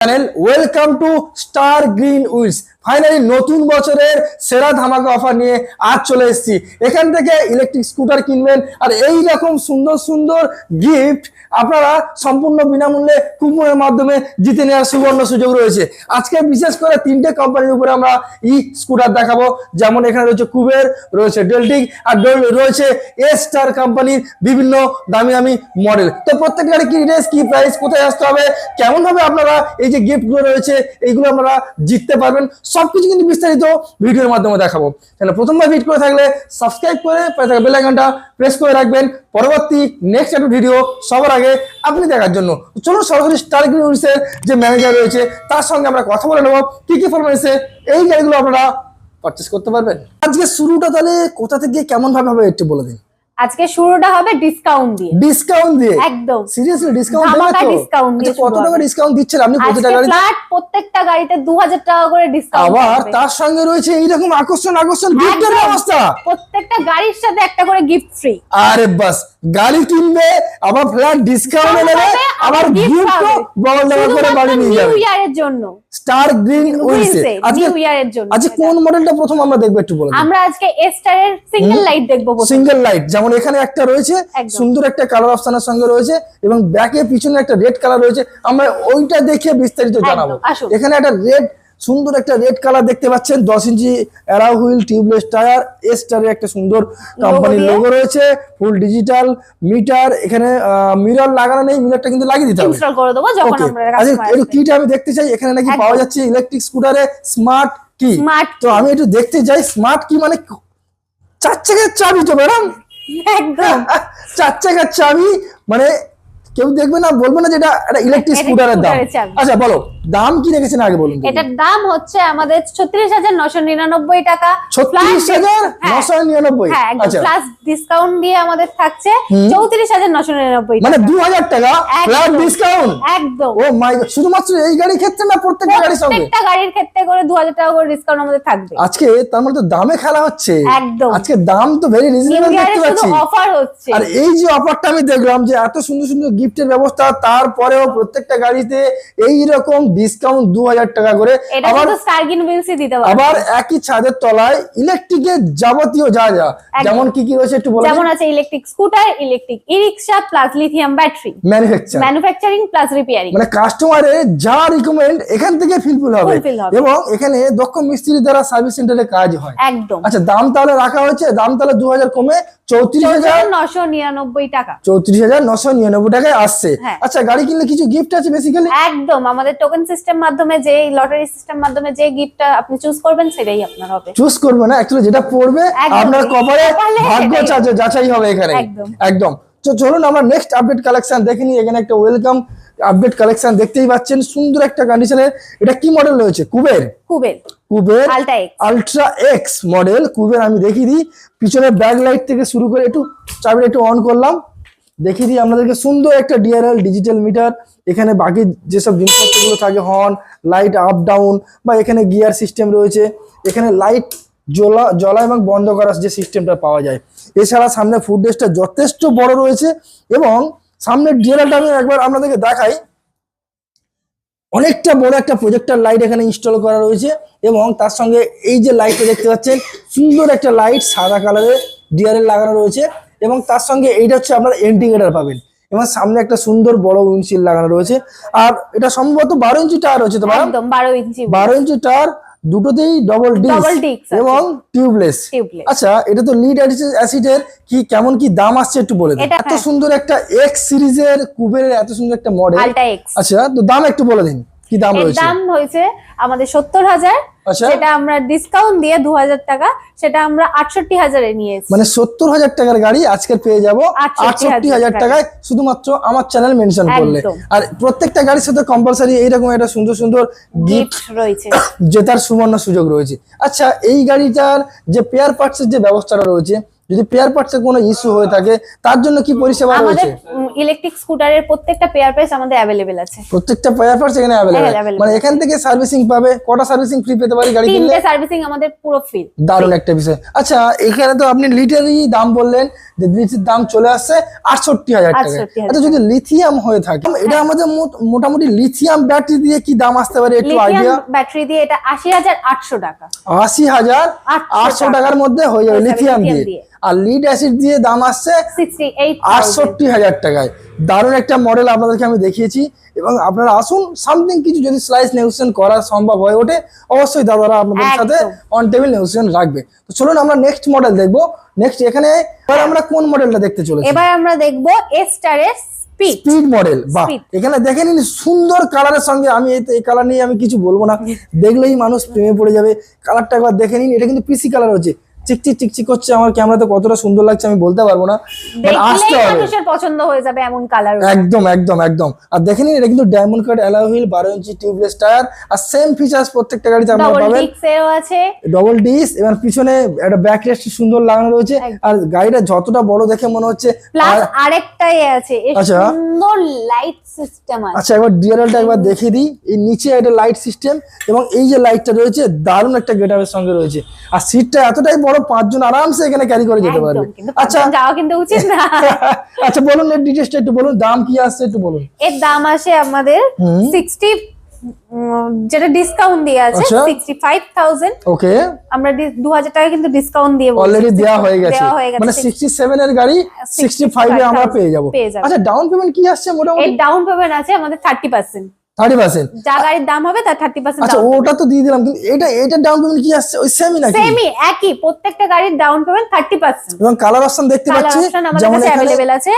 Channel welcome to star green wills. Finally নতুন বছরের সেরা ধামাকা অফার নিয়ে আজ চলে এসেছি। এখান থেকে ইলেকট্রিক স্কুটার কিনবেন আর এই রকম সুন্দর সুন্দর গিফট আপনারা সম্পূর্ণ বিনামূল্যে কুপনের মাধ্যমে জিতে নেওয়ার সুবর্ণ সুযোগ রয়েছে। আজকে বিশেষ করে তিনটে কোম্পানির উপরে আমরা স্কুটার দেখাবো, যেমন এখানে রয়েছে কুবের, রয়েছে ডেলটিক আর রয়েছে স্টার কোম্পানির বিভিন্ন দামি দামি মডেল। তো প্রত্যেকটা কি রেস, কি প্রাইস, কোথায় আসতে হবে, কেমন ভাবে আপনারা এই যে গিফটগুলো রয়েছে এইগুলো আপনারা জিততে পারবেন, সবকিছু কিন্তু বিস্তারিত ভিডিওর মাধ্যমে দেখাবো। তাহলে প্রথমবার ভিডিও করে থাকলে সাবস্ক্রাইব করে বেল আইকনটা প্রেস করে রাখবেন পরবর্তী নেক্সট একটা ভিডিও সবার আগে আপনি দেখার জন্য। চলুন সরাসরি স্টার গ্রিন উইলসের যে ম্যানেজার রয়েছে তার সঙ্গে আমরা কথা বলে নেবো কি কি ফরমেন্সে এই গাড়িগুলো আপনারা পারচেস করতে পারবেন। আজকে শুরুটা তাহলে কোথা থেকে কেমন ভাবে হবে একটু বলে দিন। আজকে শুরুটা হবে ডিসকাউন্ট দিয়ে। ডিসকাউন্ট দিয়ে? একদম সিরিয়াসলি ডিসকাউন্ট দেবে ধামাকা তো? ডিসকাউন্ট দিয়ে। কত টাকা ডিসকাউন্ট দিচ্ছেন আপনি প্রত্যেকটা গাড়িতে? ফ্ল্যাট প্রত্যেকটা গাড়িতে 2000 টাকা করে ডিসকাউন্ট। আবার তার সঙ্গে রয়েছে এইরকম আকর্ষণ গিফটের ব্যবস্থা। প্রত্যেকটা গাড়ির সাথে একটা করে গিফট ফ্রি। আরে বাস, গাড়ি কিনবে আবার ফ্ল্যাট ডিসকাউন্ট নেবে আবার গিফটও বড় করে বাড়ি নিয়ে যাবে। নিউ ইয়ারের জন্য স্টার গ্রিন উইলসে নিউ ইয়ারের জন্য। আচ্ছা কোন মডেলটা প্রথম আমরা দেখব একটু বলুন। আমরা আজকে স্টার এর সিঙ্গেল লাইট দেখব। সিঙ্গেল লাইট, যেমন এখানে একটা রয়েছে সুন্দর একটা কালার অপশনের সঙ্গে রয়েছে এবং ব্যাকে পিছনে একটা রেড কালার রয়েছে, আমরা ওইটা দেখে বিস্তারিত জানাবো। এখানে একটা সুন্দর একটা রেড কালার দেখতে পাচ্ছেন, 10 ইঞ্চি অ্যালাউ হুইল, টিউবলেস টায়ার, স্টারের একটা সুন্দর কোম্পানির লোগো রয়েছে, ফুল ডিজিটাল মিটার। এখানে মিরর লাগানো নেই, মিররটা কিন্তু লাগিয়ে দিতে হবে, ইনস্টল করে দেব যখন আমরা আচ্ছা এই কিটা আমি দেখতে চাই। এখানে নাকি পাওয়া যাচ্ছে ইলেকট্রিক স্কুটারে স্মার্ট কি। তো আমি একটু দেখতে চাই স্মার্ট কি মানে 4 চাকার চাবি তো ম্যাডাম? একদম 4 চাকার চাবি, মানে কেউ দেখবে না বলবে না যেটা একটা ইলেকট্রিক স্কুটারের দাম। আচ্ছা বলো দাম কি রেখেছেন আগে বলুন। এটার দাম হচ্ছে আমাদের 36,999 টাকা। 36,999। আচ্ছা প্লাস ডিসকাউন্ট দিয়ে আমাদের থাকছে 34,999 মানে 2000 টাকা প্লাস ডিসকাউন্ট। একদম। ও মাই গড, শুধুমাত্র এই গাড়ির ক্ষেত্রে না প্রত্যেকটা গাড়ির সঙ্গে? প্রত্যেকটা গাড়ির ক্ষেত্রে করে 2000 টাকা করে ডিসকাউন্ট আমাদের থাকবে আজকে। তার মানে তো দামে খেলা হচ্ছে। একদম আজকে দাম তো ভেরি রিজনেবল দেখতে পাচ্ছি। শুধু অফার হচ্ছে। আর এই যে অফারটা আমি দেখলাম যে এত সুন্দর সুন্দর গিফটের ব্যবস্থা, তারপরেও প্রত্যেকটা গাড়িতে এই রকম ডিসকাউন্ট 2000 টাকা করে। আবার স্টার গ্রিন উইলসই দিতে পারবে। আবার একই ছাদের তলায় ইলেকট্রিকের যাবতীয় যা যা, যেমন কি কি রয়েছে একটু বলুন। যেমন আছে electric scooter, electric e rickshaw plus lithium battery, manufacturing plus repairing. মানে কাস্টমারের যা রিকমেন্ড এখান থেকে ফুলফিল হবে এবং এখানে দক্ষ মিস্ত্রি দ্বারা সার্ভিস সেন্টারে কাজ হয়। একদম। আচ্ছা দাম তাহলে রাখা হয়েছে, দাম তাহলে 2000 কমে 34,999 টাকা। 34,999 টাকায় আসছে। আচ্ছা গাড়ি কিনলে কিছু গিফট আছে বেসিক্যালি? একদম, আমাদের টোকেন সিস্টেম মাধ্যমে যে লটারি সিস্টেম মাধ্যমে যে গিফটটা আপনি চুজ করবেন সেটাই আপনার হবে। চুজ করবে না, অ্যাকচুয়ালি যেটা পড়বে আপনার কপালে ভাগ্য যাচাই হবে এখানে। একদম। তো চলুন আমরা নেক্সট আপডেট কালেকশন দেখে নিই। এখানে একটা ওয়েলকাম আপডেট কালেকশন দেখতেই পাচ্ছেন, সুন্দর একটা কন্ডিশনের। এটা কি মডেল রয়েছে? Kuber ultra x model Kuber. আমি দেখিয়ে দিই পিছনে ব্যাক লাইট থেকে শুরু করে একটু চাবিটা একটু অন করলাম, দেখিয়ে দিই আপনাদেরকে। সুন্দর একটা ডিআরএল ডিজিটাল মিটার, এখানে বাকি যেসব জিনিসপত্রগুলো থাকে হর্ন, লাইট আপ ডাউন বা এখানে গিয়ার সিস্টেম রয়েছে, এখানে লাইট জ্বলা এবং বন্ধ করার যে সিস্টেমটা পাওয়া যায়। এছাড়া সামনে ফুড ডেস্কটা যথেষ্ট বড় রয়েছে এবং সামনের ডিআরএলটা আমি একবার আপনাদেরকে দেখাই। অনেকটা বড় একটা প্রজেক্টর লাইট এখানে ইনস্টল করা রয়েছে এবং তার সঙ্গে এই যে লাইটটা দেখতে পাচ্ছেন সুন্দর একটা লাইট সাদা কালারের ডিআরএল লাগানো রয়েছে এবং তার সঙ্গে এইটা হচ্ছে আপনারা ইন্ডিকেটর পাবেন এবং সামনে একটা সুন্দর বড় উইন্ডশিল্ড লাগানো রয়েছে। আর এটা সম্ভবত 12 ইঞ্চি টায়ার রয়েছে। তো একদম 12 ইঞ্চি টায়ার, দুটোতেই ডবল ডিস্ক এবং টিউবলেস। আচ্ছা এটা তো লিড অ্যাসিডের কি কেমন কি দাম আসছে একটু বলে দিন। এত সুন্দর একটা এক্স সিরিজের কুবেরের এত সুন্দর একটা মডেল। আচ্ছা তো দাম একটু বলে দিন কি দাম রয়েছে? দাম হয়েছে আমাদের 70,000, সেটা আমরা ডিসকাউন্ট দিয়ে 2000 টাকা, সেটা আমরা 68,000 এ নিয়েছি। মানে 70,000 টাকার গাড়ি আজকে পেয়ে যাবো 68,000 টাকায় শুধুমাত্র আমার চ্যানেল মেনশন করলে। আর প্রত্যেকটা গাড়ির সাথে কম্পালসারি এইরকম একটা সুন্দর সুন্দর গিফট রয়েছে, জেতার সুবর্ণ সুযোগ রয়েছে। আচ্ছা এই গাড়িটার যে পেয়ার পার্টসের যে ব্যবস্থাটা রয়েছে যদি পেয়ার পার্টসে কোনো ইস্যু হয়ে থাকে তার জন্য কি পরিষেবা আমাদের রয়েছে? ইলেকট্রিক স্কুটারের প্রত্যেকটা পেয়ার পার্টস আমাদের অ্যাভেলেবেল আছে। প্রত্যেকটা পেয়ার পার্টস এখানে অ্যাভেলেবেল, মানে এখান থেকে সার্ভিসিং পাবে। কটা সার্ভিসিং ফ্রি পেতে পারি গাড়ি কিনলে? 3টে সার্ভিসিং আমাদের পুরো ফ্রি। দারুণ একটা বিষয়। আচ্ছা, এখানে তো আপনি লিটারই দাম বললেন যে লিটারের দাম চলে আসছে 68,000 টাকা। 68,000 আচ্ছা, যদি লিথিয়াম হয়ে থাকে এটা আমাদের মোটামুটি লিথিয়াম ব্যাটারি দিয়ে কি দাম আসতে পারে একটু আইডিয়া? লিথিয়াম ব্যাটারি দিয়ে এটা 80,800 টাকা। 80,800 টাকার মধ্যে হয়ে যাবে লিথিয়াম দিয়ে। আর লিড অ্যাসিড দিয়ে দাম আসছে 68,000 টাকায়। দারুণ একটা মডেল আপনাদেরকে আমি দেখিয়েছি, এবং আপনারা আসুন, সামথিং কিছু যদি স্লাইস নেগোসিয়েশন করা সম্ভব হয়ে ওঠে অবশ্যই দাদারা আপনাদের সাথে অন টেবিল নেগোসিয়েশন রাখবে। তো চলুন আমরা নেক্সট মডেল দেখবো। নেক্সট এখানে এবার আমরা কোন মডেলটা দেখতে চলেছি? এবার আমরা দেখবো এস্টার এর স্পিড মডেল। বাহ, এখানে দেখে নিন সুন্দর কালারের সঙ্গে। আমি এই কালার নিয়ে আমি কিছু বলবো না, দেখলেই মানুষ প্রেমে পড়ে যাবে। কালারটা একবার দেখে নিন, এটা কিন্তু পিসি কালার হচ্ছে, চিকচিক চিকচিক করছে। আমার ক্যামেরাতে কতটা সুন্দর লাগছে আমি বলতে পারবো না, আসতে হবে, মানুষের পছন্দ হয়ে যাবে এমন কালার। একদম একদম একদম। আর দেখে নিন, এটা কিন্তু diamond cut alloy wheel, 12 inch tubeless tyre, আর সেম ফিচার্স প্রত্যেকটা গাড়িতে আপনারা পাবেন। ডবল ডিস্কও আছে, ডবল ডিস্ক, এবং পিছনে একটা ব্যাক রেস্ট সুন্দর লাগানো রয়েছে। আর গাড়িটা যতটা বড় দেখে মনে হচ্ছে, প্লাস আরেকটাই আছে, সুন্দর লাইট সিস্টেম আছে। আচ্ছা, একবার ডিআরএলটা একবার দেখিয়ে দিই। এই নিচে একটা লাইট সিস্টেম, এবং এই যে লাইটটা রয়েছে দারুণ একটা গেটআপের সঙ্গে রয়েছে। আর সিটটা এতটাই বড়, 5 জন আরামসে এখানে ক্যারি করে যেতে পারবে। আচ্ছা, যাওয়া কিন্তু উচিত না। আচ্ছা, বলুন এর ডিটেইলসটা একটু বলুন, দাম কি আসছে একটু বলুন। এর দাম আসে আমাদের 60, যেটা ডিসকাউন্ট দিয়ে আছে 65,000। ওকে, আমরা 2,000 টাকা কিন্তু ডিসকাউন্ট দিয়ে অলরেডি দেওয়া হয়ে গেছে, মানে 67 এর গাড়ি 65 এ আমরা পেয়ে যাব। আচ্ছা, ডাউন পেমেন্ট কি আসছে মোটামুটি? এর ডাউন পেমেন্ট আছে আমাদের 30%। 30%? যা গাড়ির দাম হবে তার 30%। আচ্ছা, ওটা তো দিয়ে দিলাম, কিন্তু এটা ডাউন পেমেন্ট কি আসছে? ওই সেমই নাকি? সেমই, একই, প্রত্যেকটা গাড়ির ডাউন পেমেন্ট 30%। এবং কালার অপশন দেখতে পাচ্ছি যেমন এখানে अवेलेबल আছে,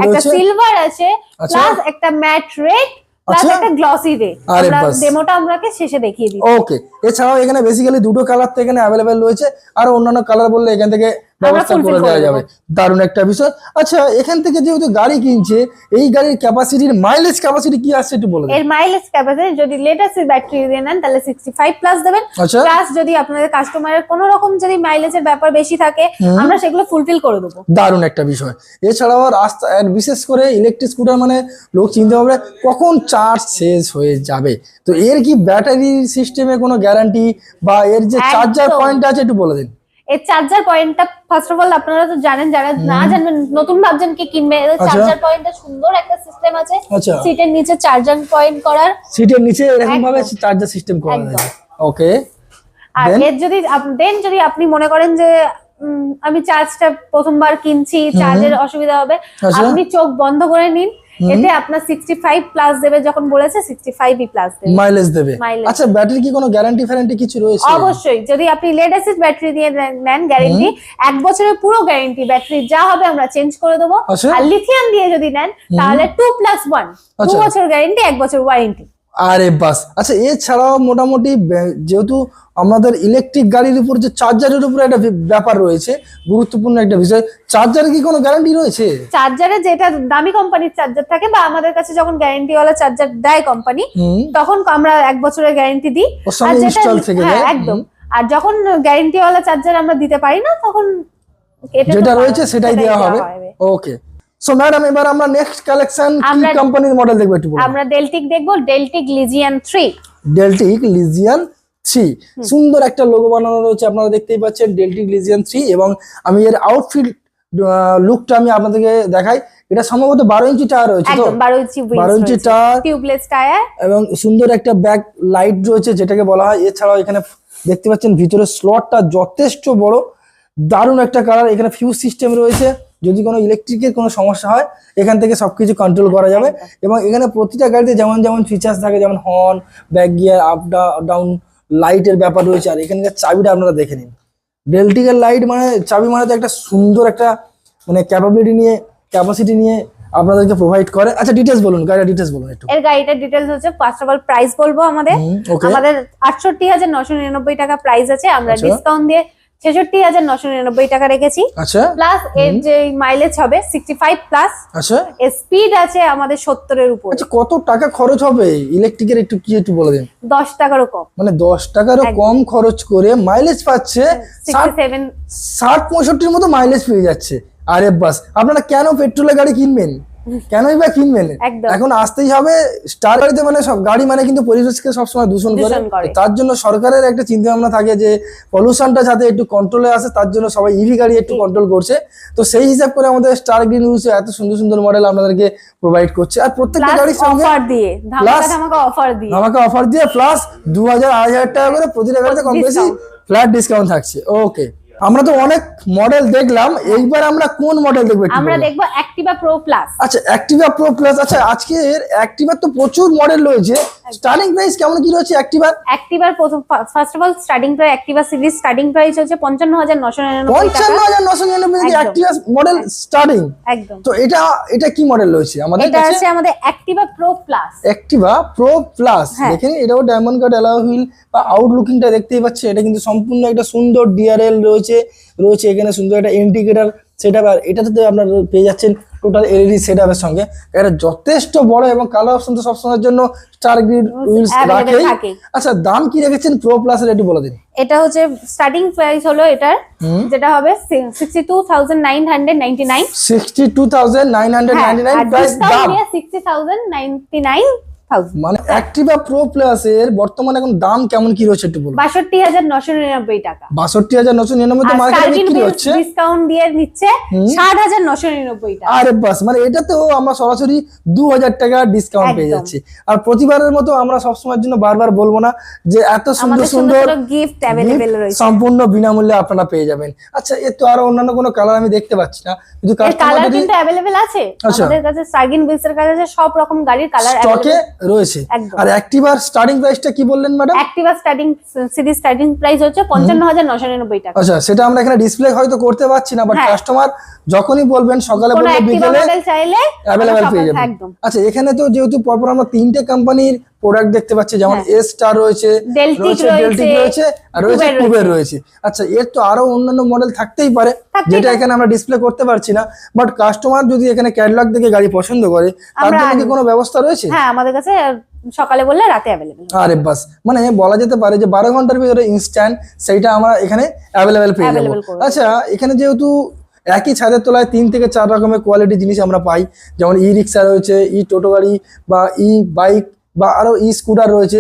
একটা সিলভার আছে, প্লাস একটা ম্যাট রেড, প্লাস একটা গ্লসি রেড। আমরা ডেমোটা আমরাকে শেষে দেখিয়ে দিই। ওকে, এছাড়াও এখানে বেসিক্যালি দুটো কালার তো এখানে अवेलेबल রয়েছে, আর অন্যান্য কালার বললে এখান থেকে ব্যবস্থা করে দেওয়া যাবে। দারুণ একটা বিষয়। আচ্ছা, এখান থেকে যেহেতু গাড়ি কিনছে, এই গাড়ির ক্যাপাসিটির মাইলেজ ক্যাপাসিটি কি আসছে একটু বলে দিন। এর মাইলেজ ক্যাপাসিটি যদি লেটেস্ট ব্যাটারি দিয়ে নেন তাহলে 65 প্লাস দেবেন। প্লাস যদি আপনাদের কাস্টমারের কোনো রকম যদি মাইলেজের ব্যাপার বেশি থাকে, আমরা সেগুলো ফুলফিল করে দেবো। দারুণ একটা বিষয়। এছাড়াও রাস্তা, বিশেষ করে ইলেকট্রিক স্কুটার মানে লোক চিন্তা ভাবনা কখন চার্জ শেষ হয়ে যাবে। তো এর কি ব্যাটারি সিস্টেমে কোনো গ্যারান্টি, বা এর যে চার্জার পয়েন্ট আছে একটু বলে দিন। এই চার্জার পয়েন্টটা ফার্স্ট অফ অল আপনারা তো জানেন, যারা না জানবেন, নতুন ভাবছেন কি কিনবে, চার্জার পয়েন্টে সুন্দর একটা সিস্টেম আছে। সিটের নিচে চার্জার পয়েন্ট করার, সিটের নিচে এরকম ভাবে চার্জার সিস্টেম করা আছে। ওকে, আর এর যদি আপনি মনে করেন যে আমি চার্জটা প্রথমবার কিনছি, চার্জের অসুবিধা হবে, আপনি চোখ বন্ধ করে নিন, এতে আপনার 65 প্লাস দেবে। যখন বলেছে 65 প্লাস দেবে, মাইলেজ দেবে। আচ্ছা, ব্যাটারি কি কোনো গ্যারান্টি ফ্যারান্টি কিছু রয়েছে? অবশ্যই, যদি আপনি লেড অ্যাসিড ব্যাটারি দিয়ে নেন, গ্যারান্টি 1 বছরের পুরো গ্যারান্টি, ব্যাটারি যা হবে আমরা চেঞ্জ করে দেবো। আর লিথিয়াম দিয়ে যদি নেন তাহলে 2+1, 2 বছর গ্যারান্টি, 1 বছর ওয়ারেন্টি। আরে বাস। আচ্ছা, এছাড়াও মোটামুটি যেহেতু আমাদের ইলেকট্রিক গাড়ির উপর যে চার্জারের উপর একটা ব্যাপার রয়েছে, গুরুত্বপূর্ণ একটা বিষয়, চার্জারে কি কোনো গ্যারান্টি রয়েছে? চার্জারে যেটা দামি কোম্পানির চার্জার থাকে, বা আমাদের কাছে যখন গ্যারান্টি ওয়ালা চার্জার দেয় কোম্পানি, তখন আমরা 1 বছরের গ্যারান্টি দিই। আর যেটা একদম, আর যখন গ্যারান্টি ওয়ালা চার্জার আমরা দিতে পারি না, তখন যেটা রয়েছে সেটাই দেওয়া হবে। ওকে, সো ম্যাডাম, এবার আমরা নেক্সট কালেকশন কি কোম্পানির মডেল দেখব একটু বলুন। আমরা ডেলটিক দেখব, ডেলটিক লিজিয়ান 3। ডেলটিক লিজিয়ান 3, সুন্দর একটা লোগো বানানো রয়েছে, আপনারা দেখতেই পাচ্ছেন ডেলটিক লিজিয়ান 3। এবং আমি এর আউটফিট লুকটা আমি আপনাদেরকে দেখাই। এটা সম্ভবত 12 ইঞ্চি টায়ার রয়েছে, তো 12 ইঞ্চি টায়ার, টিউবলেস টায়ার, এবং সুন্দর একটা ব্যাক লাইট রয়েছে যেটাকে বলা হয়। এছাড়াও এখানে দেখতে পাচ্ছেন ভিতরে স্লটটা যথেষ্ট বড়, দারুণ একটা কালার। এখানে ফিউজ সিস্টেম রয়েছে, যদি কোনো ইলেকট্রিকের কোনো সমস্যা হয় এখান থেকে সবকিছু কন্ট্রোল করা যাবে। এবং এখানে প্রতিটা গাড়িতে যেমন যেমন ফিচার্স থাকে, যেমন horn, back gear, up down লাইটের ব্যাপার রয়েছে। আর এখানকার চাবিটা আপনারা দেখে নিন, ডেলটিকের লাইট মানে চাবি মানে তো একটা সুন্দর একটা মানে ক্যাপাসিটি নিয়ে আপনাদেরকে প্রোভাইড করে। আচ্ছা, ডিটেইলস বলুন, গাড়ির ডিটেইলস বলুন একটু। এর গাড়িটার ডিটেইলস হচ্ছে, ফার্স্ট অফ অল প্রাইস বলবো। আমাদের 68,999 টাকা প্রাইস আছে, আমরা ডিসকাউন্ট দিয়ে 66,999 টাকা রেখেছি। আচ্ছা প্লাস এর যে মাইলেজ হবে 65 প্লাস, আচ্ছা স্পিড আছে আমাদের 70 এর উপর। আচ্ছা, কত টাকা খরচ হবে ইলেকট্রিকের একটু বলে দিন। 10 টাকারও কম, মানে 10 টাকারও কম খরচ করে মাইলেজ পাচ্ছে 67। 60-65 মতো মাইলেজ পেয়ে যাচ্ছে। আরে বাস, আপনারা কেন পেট্রোলের গাড়ি কিনবেন, কেনই বা কিনবেন? একদম। এখন আসতেই হবে। স্টার গাড়িতে মানে সব গাড়ি মানে কিন্তু পরিবেশকে সবসময় দূষণ করে। তার জন্য সরকারের একটা চিন্তা ভাবনা থাকে যে পলিউশনটা যাতে একটু কন্ট্রোলে আসে, তার জন্য সবাই ইভি গাড়ি একটু কন্ট্রোল করছে। তো সেই হিসাব করে আমাদের স্টার গ্রিন উইলস এত সুন্দর সুন্দর মডেল আপনাদেরকে প্রোভাইড করছে। আর প্রত্যেকটা গাড়ির সঙ্গে অফার দিয়ে, ধামাকা অফার দিয়ে প্লাস 2000-2500 টাকা করে প্রতিটা গাড়িতে কম বেশি ফ্ল্যাট ডিসকাউন্ট থাকছে। ওকে, আমরা তো অনেক মডেল দেখলাম, এইবার আমরা কোন মডেল দেখবো? আমরা দেখবো অ্যাক্টিভা প্রো প্লাস। আচ্ছা, অ্যাক্টিভা প্রো প্লাস। আচ্ছা, আজকের অ্যাক্টিভার তো প্রচুর মডেল রয়েছে, স্টার্টিং প্রাইস কেমন কি রয়েছে অ্যাক্টিভার? অ্যাক্টিভার first of all starting price, Activa series starting price হচ্ছে 55,999 টাকা। 55,999 টাকা অ্যাক্টিভা মডেল স্টার্টিং। একদম। তো এটা কি মডেল রয়েছে আমাদের এটা কাছে? আছে আমাদের Activa pro plus. Activa pro plus, দেখেন এটাও ডায়মন্ড কাট অ্যালয় হুইল বা আউটলুকিংটা দেখতেই পাচ্ছি। এটা কিন্তু সম্পূর্ণ একটা সুন্দর ডিআরএল রয়েছে এখানে সুন্দর একটা ইন্ডিকেটর সেটআপ। আর এটাতে আপনারা পেয়ে যাচ্ছেন টোটাল এলইডি সেটআপের সঙ্গে। এটা যথেষ্ট বড় এবং কালার অপশন তো সবসময়ের জন্য স্টার গ্রিড উইলস রাখে। আচ্ছা, দাম কি রেখেছেন প্রো প্লাসের একটু বলে দিন। এটা হচ্ছে স্টার্টিং প্রাইস হলো এটার, যেটা হবে 62,999। 62,999 প্রাইস দাম, 60,099,000। মানে অ্যাক্টিভা প্রো প্লাস এর বর্তমানে এখন দাম কেমন কি রয়েছে একটু বলুন। 62,999 টাকা। 62,999 তো মার্কেটে বিক্রি হচ্ছে। ডিসকাউন্ট দিয়ে নিচ্ছে 60,999 টাকা। আরে বাস, মানে এটা তো আমরা সরাসরি 2000 টাকা ডিসকাউন্ট পেয়ে যাচ্ছি। আর প্রতিবারের মতো আমরা সবসময়ের জন্য বারবার বলবো না যে এত সুন্দর সুন্দর গিফট अवेलेबल রয়েছে, সম্পূর্ণ বিনামূল্যে আপনারা পেয়ে যাবেন। আচ্ছা, এর তো আরো অন্যান্য কোনো কালার আমি দেখতে পাচ্ছি না, কিন্তু কালার কিন্তু अवेलेबल আছে আমাদের কাছে। সার্গিন বিলসের কাছে সব রকম গাড়ির কালার স্টকে রয়েছে। আর অ্যাক্টিভার স্টার্টিং প্রাইসটা কি বললেন madam? Activa starting series starting price হচ্ছে 55,999 টাকা। আচ্ছা, সেটা আমরা এখানে ডিসপ্লে হয়তো করতে পারছি না, বাট কাস্টমার যখনই বলবেন সকালে বললে বিকেলে চাইলে अवेलेबल পেয়ে যাবেন। আচ্ছা, এখানে তো যেহেতু পরপর আমরা 3টে কোম্পানির প্রোডাক্ট দেখতে পাচ্ছি, যেমন এস স্টার রয়েছে, ডেলটিক রয়েছে আর রয়েছে কুবের রয়েছে। আচ্ছা, এর তো আরো অন্যান্য মডেল থাকতেই পারে যেটা এখানে আমরা ডিসপ্লে করতে পারছি না, বাট কাস্টমার যদি এখানে ক্যাটালগ দেখে গাড়ি পছন্দ করে তার জন্য কি কোনো ব্যবস্থা রয়েছে? হ্যাঁ, আমাদের কাছে সকালে বললে রাতে अवेलेबल। আরে বাস, মানে বলা যেতে পারে যে 12 ঘন্টার ভিতরে ইনস্ট্যান্ট সেইটা আমরা এখানে अवेलेबल পেয়ে যাব। আচ্ছা, এখানে যেহেতু একই ছাদের তলায় 3 থেকে 4 রকমের কোয়ালিটি জিনিস আমরা পাই, যেমন ই রিক্সা রয়েছে, ই টোটো গাড়ি বা ই বাইক বা আরো ই স্কুটার রয়েছে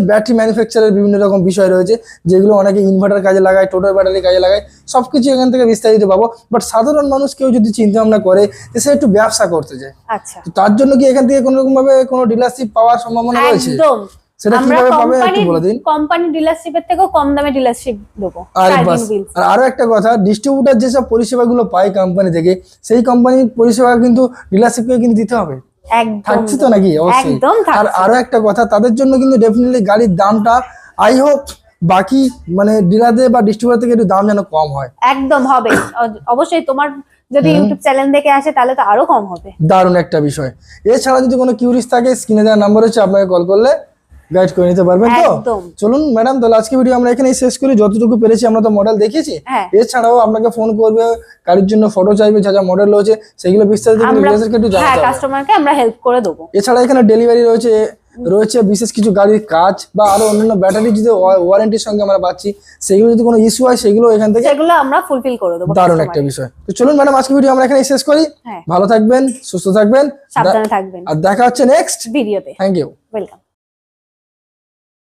ব্যাটারি ম্যানুফ্যাকচারের বিভিন্ন রকম বিষয় রয়েছে, যেগুলো অনেকে ইনভার্টার কাজে লাগায়, টোটোর ব্যাটারি কাজে লাগায়, সবকিছু এখান থেকে বিস্তারিত পাবো। বাট সাধারণ মানুষ কেউ যদি চিন্তা ভাবনা করে যে সে একটু ব্যবসা করতে চায়, আচ্ছা, তো তার জন্য কি এখান থেকে কোনো রকম ভাবে কোনো ডিলারশিপ পাওয়ার সম্ভাবনা রয়েছে? একদম। সেটা কিভাবে পাবে একটু বলে দিন। কোম্পানি ডিলারশিপের থেকেও কম দামে ডিলারশিপ দেবো। আর আরো একটা কথা, ডিস্ট্রিবিউটর যেসব পরিষেবাগুলো পায় কোম্পানি থেকে, সেই কোম্পানির পরিষেবা কিন্তু ডিলারশিপকে কিন্তু দিতে হবে, থাকছে তো নাকি? অবশ্যই। আর আরো একটা কথা, তাদের জন্য কিন্তু ডেফিনেটলি গাড়ির দামটা আই হোপ বাকি মানে ডিলারদের বা ডিস্ট্রিবিউটর থেকে একটু দাম যেন কম হয়। একদম হবে, অবশ্যই। তোমার যদি ইউটিউব চ্যানেল দেখে আসে তাহলে তো আরো কম হবে। দারুণ একটা বিষয়। এছাড়া যদি কোনো কিউরিজ থাকে, স্ক্রিনে দেওয়া নাম্বার হচ্ছে, আপনাকে কল করলে গাইড করে নিতে পারবেন। তো চলুন ম্যাডাম, তাহলে আজকে ভিডিও আমরা এখানেই শেষ করি। যতটুকু পেরেছি আমরা তো মডেল দেখিয়েছি, এছাড়াও আপনাকে ফোন করবে, গাড়ির জন্য ফটো চাইবে, যা যা মডেল রয়েছে সেগুলো বিস্তারিত একটু জানাতে হবে। কাস্টমারকে আমরা হেল্প করে দেবো। এছাড়া এখানে ডেলিভারি রয়েছে বিশেষ কিছু গাড়ির কাজ বা আরো অন্যান্য ব্যাটারি যদি ওয়ারেন্টির সঙ্গে আমরা পাচ্ছি, সেগুলো যদি কোনো ইস্যু হয় সেগুলো এখান থেকে আমরা ফুলফিল করে দেবো। দারুণ একটা বিষয়। তো চলুন ম্যাডাম, আজকে ভিডিও আমরা এখানেই শেষ করি। ভালো থাকবেন, সুস্থ থাকবেন, সাবধানে থাকবেন, আর দেখা হচ্ছে নেক্সট ভিডিওতে। Thank you, welcome.